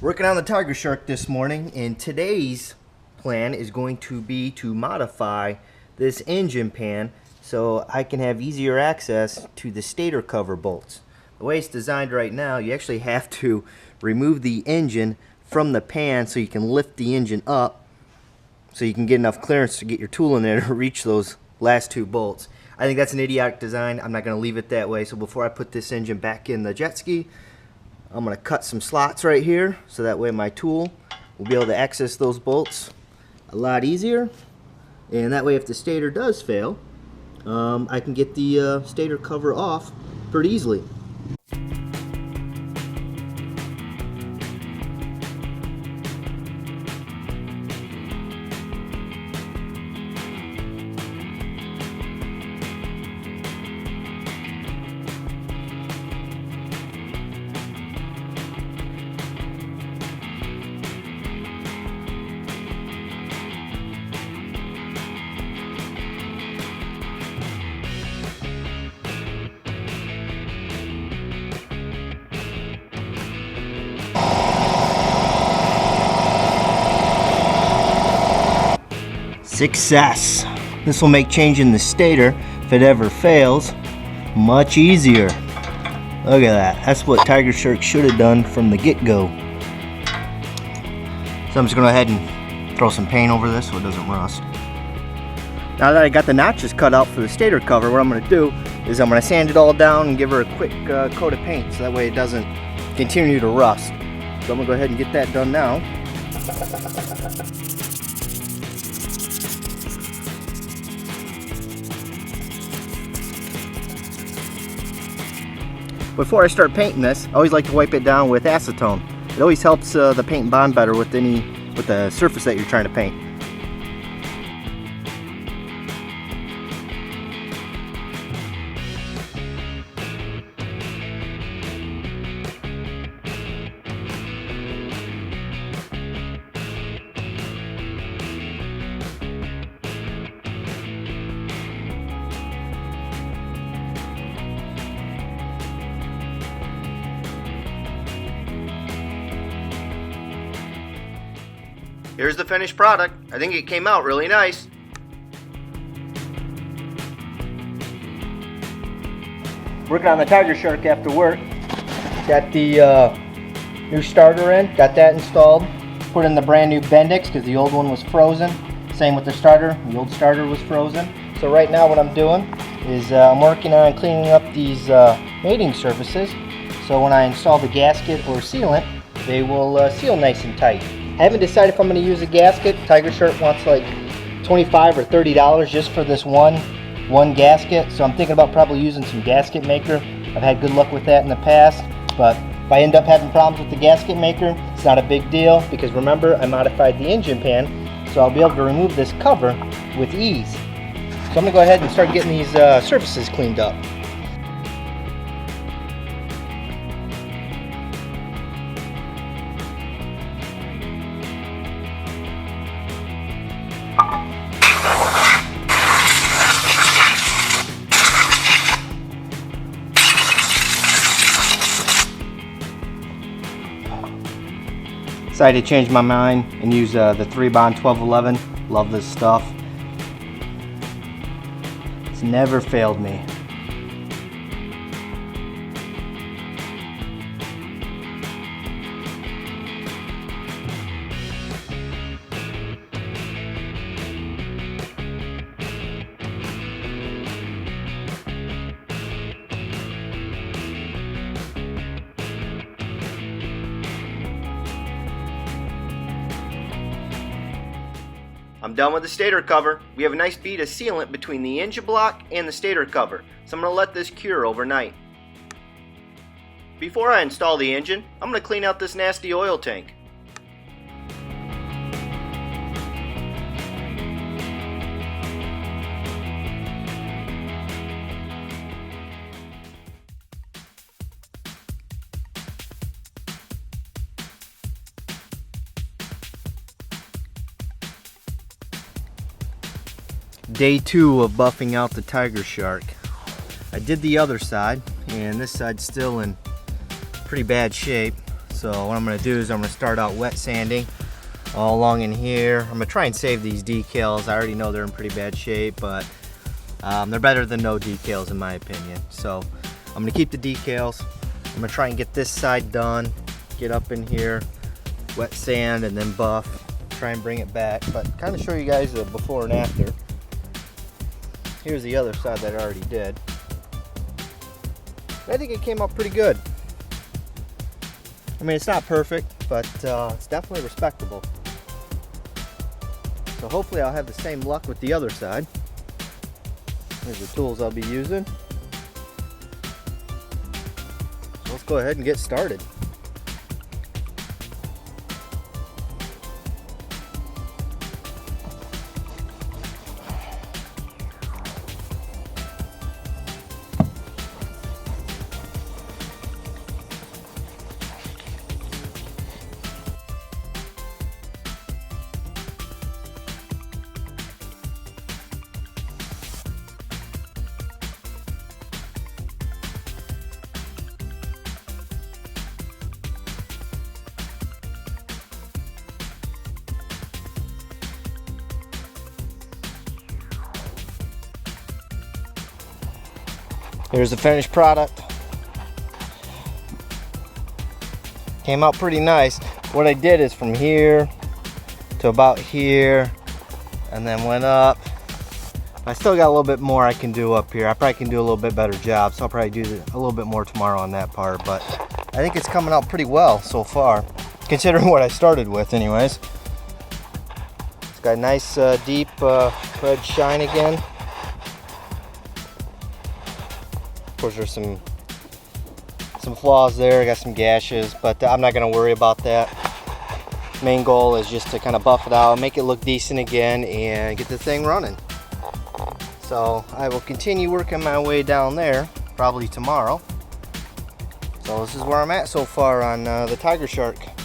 Working on the Tigershark this morning, and today's plan is going to be to modify this engine pan so I can have easier access to the stator cover bolts. The way it's designed right now, you actually have to remove the engine from the pan so you can lift the engine up so you can get enough clearance to get your tool in there to reach those last two bolts. I think that's an idiotic design. I'm not going to leave it that way. So before I put this engine back in the jet ski, I'm going to cut some slots right here so that way my tool will be able to access those bolts a lot easier. And that way if the stator does fail, I can get the stator cover off pretty easily. Success! This will make changing the stator, if it ever fails, much easier. Look at that. That's what Tigershark should have done from the get-go. So I'm just going to go ahead and throw some paint over this so it doesn't rust. Now that I got the notches cut out for the stator cover, what I'm going to do is I'm going to sand it all down and give her a quick coat of paint so that way it doesn't continue to rust. So I'm going to go ahead and get that done now. Before I start painting this, I always like to wipe it down with acetone. It always helps the paint bond better with the surface that you're trying to paint. Here's the finished product. I think it came out really nice. Working on the Tigershark after work. Got the new starter in, got that installed. Put in the brand new Bendix because the old one was frozen. Same with the starter, the old starter was frozen. So right now what I'm doing is I'm working on cleaning up these mating surfaces. So when I install the gasket or sealant, they will seal nice and tight. I haven't decided if I'm going to use a gasket. Tigershark wants like $25 or $30 just for this one gasket. So I'm thinking about probably using some gasket maker. I've had good luck with that in the past. But if I end up having problems with the gasket maker, it's not a big deal because remember I modified the engine pan. So I'll be able to remove this cover with ease. So I'm going to go ahead and start getting these surfaces cleaned up. Decided to change my mind and use the 3-bond 1211. Love this stuff. It's never failed me. I'm done with the stator cover. We have a nice bead of sealant between the engine block and the stator cover, so I'm going to let this cure overnight. Before I install the engine, I'm going to clean out this nasty oil tank. Day 2 of buffing out the Tigershark. I did the other side, and this side's still in pretty bad shape. So what I'm going to do is I'm going to start out wet sanding all along in here. I'm going to try and save these decals. I already know they're in pretty bad shape, but they're better than no decals in my opinion. So I'm going to keep the decals. I'm going to try and get this side done, get up in here, wet sand and then buff, try and bring it back, but kind of show you guys the before and after. Here's the other side that I already did. I think it came out pretty good. I mean, it's not perfect, but it's definitely respectable. So hopefully I'll have the same luck with the other side. Here's the tools I'll be using. So let's go ahead and get started. Here's the finished product. Came out pretty nice. What I did is from here to about here and then went up. I still got a little bit more I can do up here. I probably can do a little bit better job, so I'll probably do a little bit more tomorrow on that part, but I think it's coming out pretty well so far, considering what I started with anyways. It's got a nice deep red shine again. Of course, there's some flaws there. I got some gashes, but I'm not going to worry about that. Main goal is just to kind of buff it out, make it look decent again, and get the thing running. So I will continue working my way down there, probably tomorrow. So this is where I'm at so far on the Tigershark.